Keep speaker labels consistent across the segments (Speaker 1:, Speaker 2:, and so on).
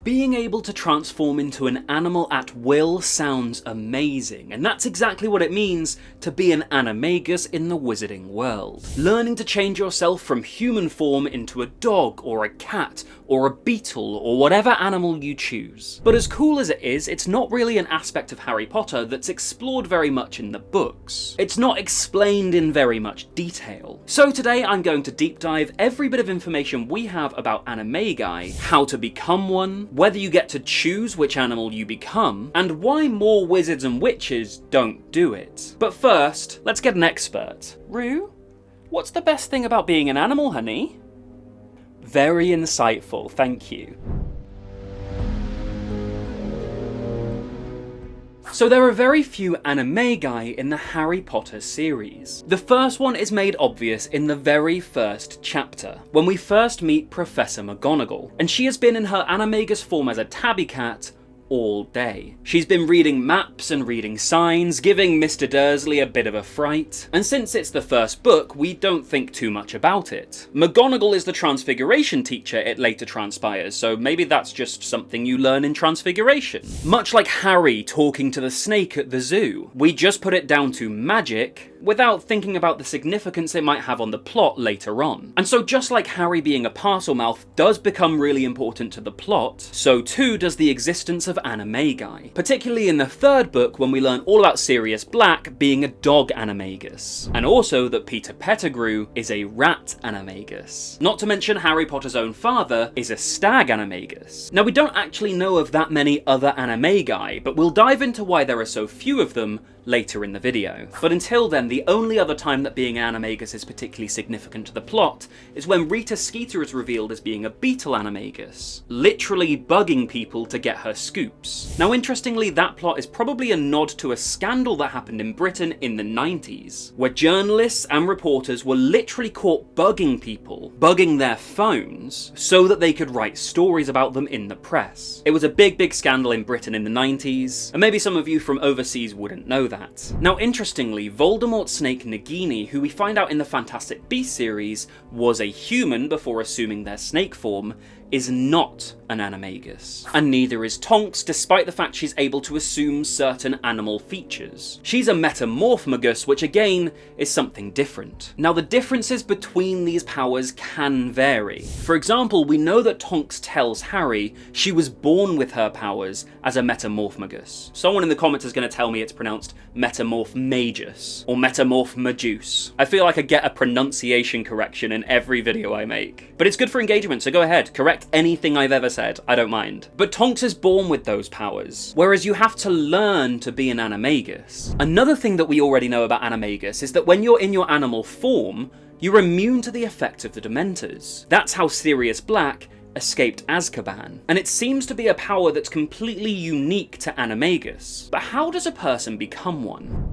Speaker 1: Being able to transform into an animal at will sounds amazing, and that's exactly what it means to be an animagus in the wizarding world. Learning to change yourself from human form into a dog, or a cat, or a beetle, or whatever animal you choose. But as cool as it is, it's not really an aspect of Harry Potter that's explored very much in the books. It's not explained in very much detail. So today I'm going to deep dive every bit of information we have about Animagi, how to become one, whether you get to choose which animal you become, and why more wizards and witches don't do it. But first, let's get an expert. Rue, what's the best thing about being an animal, honey? Very insightful, thank you. So there are very few Animagi in the Harry Potter series. The first one is made obvious in the very first chapter, when we first meet Professor McGonagall, and she has been in her animagus form as a tabby cat all day. She's been reading maps and reading signs, giving Mr. Dursley a bit of a fright, and since it's the first book, we don't think too much about it. McGonagall is the Transfiguration teacher, it later transpires, so maybe that's just something you learn in Transfiguration. Much like Harry talking to the snake at the zoo, we just put it down to magic without thinking about the significance it might have on the plot later on. And so just like Harry being a Parselmouth does become really important to the plot, so too does the existence of Animagi, particularly in the third book when we learn all about Sirius Black being a dog animagus, and also that Peter Pettigrew is a rat animagus. Not to mention Harry Potter's own father is a stag animagus. Now we don't actually know of that many other Animagi, but we'll dive into why there are so few of them later in the video. But until then, the only other time that being an animagus is particularly significant to the plot is when Rita Skeeter is revealed as being a beetle animagus, literally bugging people to get her scoops. Now interestingly, that plot is probably a nod to a scandal that happened in Britain in the 90s, where journalists and reporters were literally caught bugging people, bugging their phones, so that they could write stories about them in the press. It was a big scandal in Britain in the 90s, and maybe some of you from overseas wouldn't know that. Now interestingly, Voldemort's snake Nagini, who we find out in the Fantastic Beasts series was a human before assuming their snake form, is not an animagus. And neither is Tonks, despite the fact she's able to assume certain animal features. She's a metamorphmagus, which again is something different. Now the differences between these powers can vary. For example, we know that Tonks tells Harry she was born with her powers as a metamorphmagus. Someone in the comments is going to tell me it's pronounced metamorphmagus or metamorphmagus. I feel like I get a pronunciation correction in every video I make. But it's good for engagement, so go ahead, correct anything I've ever said, I don't mind. But Tonks is born with those powers, whereas you have to learn to be an animagus. Another thing that we already know about animagus is that when you're in your animal form, you're immune to the effects of the Dementors. That's how Sirius Black escaped Azkaban, and it seems to be a power that's completely unique to animagus. But how does a person become one?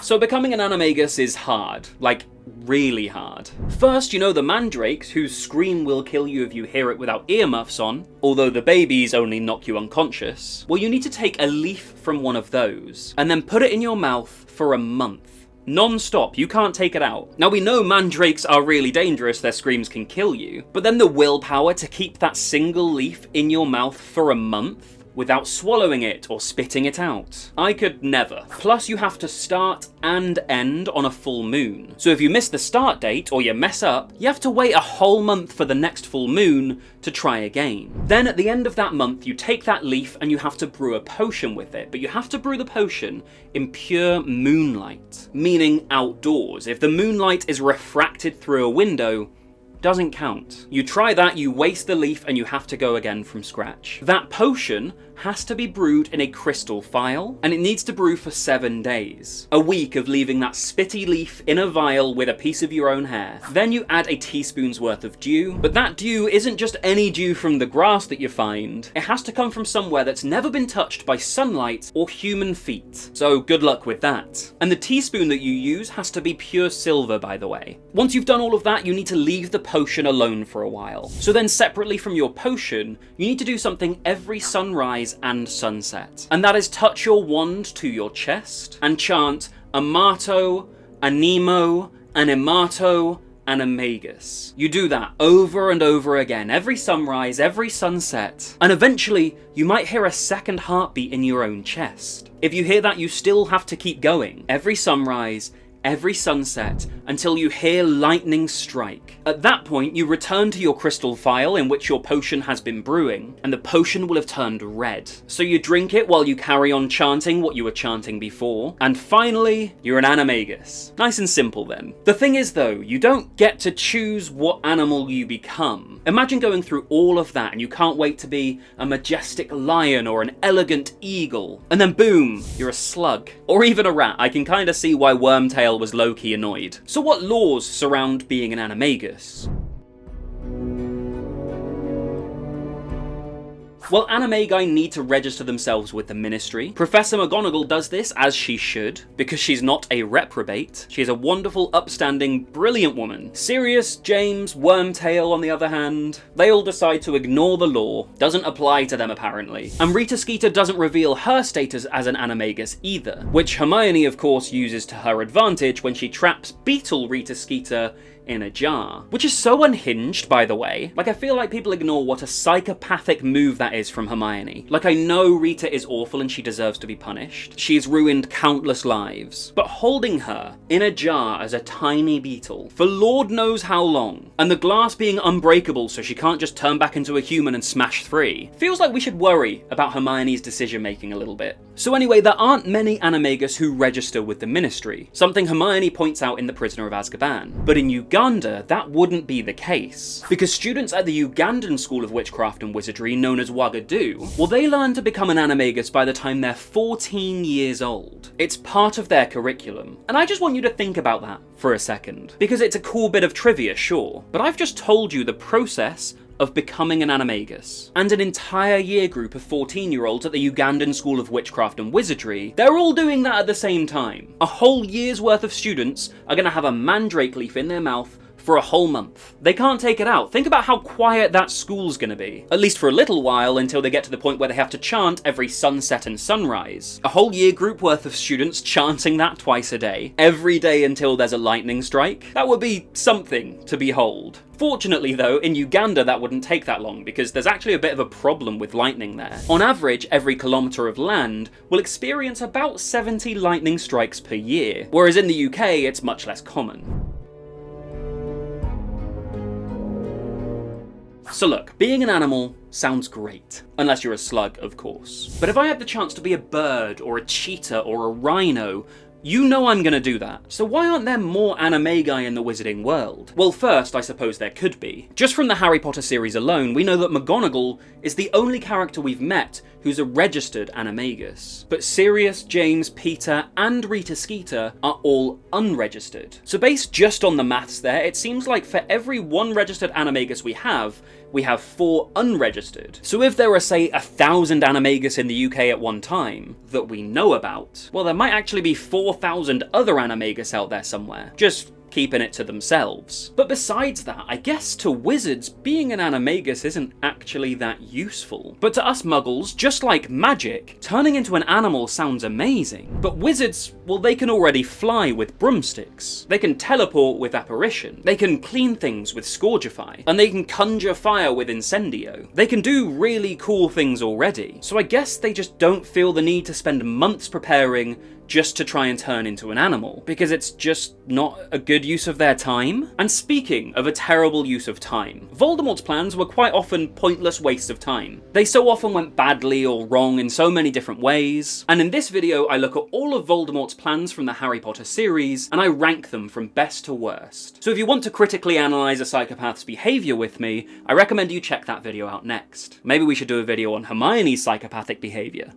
Speaker 1: So becoming an animagus is hard, like really hard. First, you know the mandrakes, whose scream will kill you if you hear it without earmuffs on, although the babies only knock you unconscious. Well, you need to take a leaf from one of those, and then put it in your mouth for a month. Non-stop, you can't take it out. Now we know mandrakes are really dangerous, their screams can kill you, but then the willpower to keep that single leaf in your mouth for a month without swallowing it or spitting it out. I could never. Plus you have to start and end on a full moon. So if you miss the start date or you mess up, you have to wait a whole month for the next full moon to try again. Then at the end of that month you take that leaf and you have to brew a potion with it, but you have to brew the potion in pure moonlight, meaning outdoors. If the moonlight is refracted through a window, doesn't count. You try that, you waste the leaf, and you have to go again from scratch. That potion has to be brewed in a crystal vial, and it needs to brew for 7 days. A week of leaving that spitty leaf in a vial with a piece of your own hair. Then you add a teaspoon's worth of dew, but that dew isn't just any dew from the grass that you find. It has to come from somewhere that's never been touched by sunlight or human feet. So good luck with that. And the teaspoon that you use has to be pure silver, by the way. Once you've done all of that, you need to leave the potion alone for a while. So then separately from your potion, you need to do something every sunrise and sunset. And that is touch your wand to your chest and chant Amato, Anemo, Animato, Animagus. You do that over and over again, every sunrise, every sunset, and eventually you might hear a second heartbeat in your own chest. If you hear that, you still have to keep going. Every sunrise, every sunset, until you hear lightning strike. At that point, you return to your crystal vial in which your potion has been brewing, and the potion will have turned red. So you drink it while you carry on chanting what you were chanting before, and finally, you're an Animagus. Nice and simple then. The thing is though, you don't get to choose what animal you become. Imagine going through all of that and you can't wait to be a majestic lion or an elegant eagle, and then boom, you're a slug. Or even a rat. I can kinda see why Wormtail was low-key annoyed. So what laws surround being an Animagus? Well, Animagi need to register themselves with the Ministry. Professor McGonagall does this, as she should, because she's not a reprobate. She's a wonderful, upstanding, brilliant woman. Sirius, James, Wormtail, on the other hand, they all decide to ignore the law. Doesn't apply to them, apparently. And Rita Skeeter doesn't reveal her status as an Animagus either, which Hermione, of course, uses to her advantage when she traps Beetle Rita Skeeter in a jar. Which is so unhinged, by the way. Like, I feel like people ignore what a psychopathic move that is from Hermione. Like, I know Rita is awful and she deserves to be punished. She's ruined countless lives. But holding her in a jar as a tiny beetle for Lord knows how long, and the glass being unbreakable so she can't just turn back into a human and smash free, feels like we should worry about Hermione's decision making a little bit. So anyway, there aren't many Animagus who register with the Ministry, something Hermione points out in The Prisoner of Azkaban. But in Uganda, that wouldn't be the case, because students at the Ugandan School of Witchcraft and Wizardry, known as Wagadu, well, they learn to become an Animagus by the time they're 14 years old. It's part of their curriculum. And I just want you to think about that for a second, because it's a cool bit of trivia, sure, but I've just told you the process of becoming an Animagus. And an entire year group of 14-year-olds at the Ugandan School of Witchcraft and Wizardry, they're all doing that at the same time. A whole year's worth of students are gonna have a mandrake leaf in their mouth for a whole month. They can't take it out. Think about how quiet that school's gonna be. At least for a little while, until they get to the point where they have to chant every sunset and sunrise. A whole year group worth of students chanting that twice a day, every day until there's a lightning strike. That would be something to behold. Fortunately though, in Uganda that wouldn't take that long, because there's actually a bit of a problem with lightning there. On average, every kilometre of land will experience about 70 lightning strikes per year, whereas in the UK it's much less common. So look, being an animal sounds great. Unless you're a slug, of course. But if I had the chance to be a bird, or a cheetah, or a rhino, you know I'm gonna do that. So why aren't there more Animagi in the wizarding world? Well, first, I suppose there could be. Just from the Harry Potter series alone, we know that McGonagall is the only character we've met who's a registered Animagus. But Sirius, James, Peter, and Rita Skeeter are all unregistered. So based just on the maths there, it seems like for every one registered Animagus we have 4 unregistered. So if there are, say, 1,000 Animagus in the UK at one time that we know about, well, there might actually be 4,000 other Animagus out there somewhere, just keeping it to themselves. But besides that, I guess to wizards, being an Animagus isn't actually that useful. But to us muggles, just like magic, turning into an animal sounds amazing. But wizards, well, they can already fly with broomsticks. They can teleport with apparition. They can clean things with Scourgify. And they can conjure fire with Incendio. They can do really cool things already. So I guess they just don't feel the need to spend months preparing just to try and turn into an animal, because it's just not a good use of their time. And speaking of a terrible use of time, Voldemort's plans were quite often pointless wastes of time. They so often went badly or wrong in so many different ways, and in this video I look at all of Voldemort's plans from the Harry Potter series, and I rank them from best to worst. So if you want to critically analyse a psychopath's behaviour with me, I recommend you check that video out next. Maybe we should do a video on Hermione's psychopathic behaviour.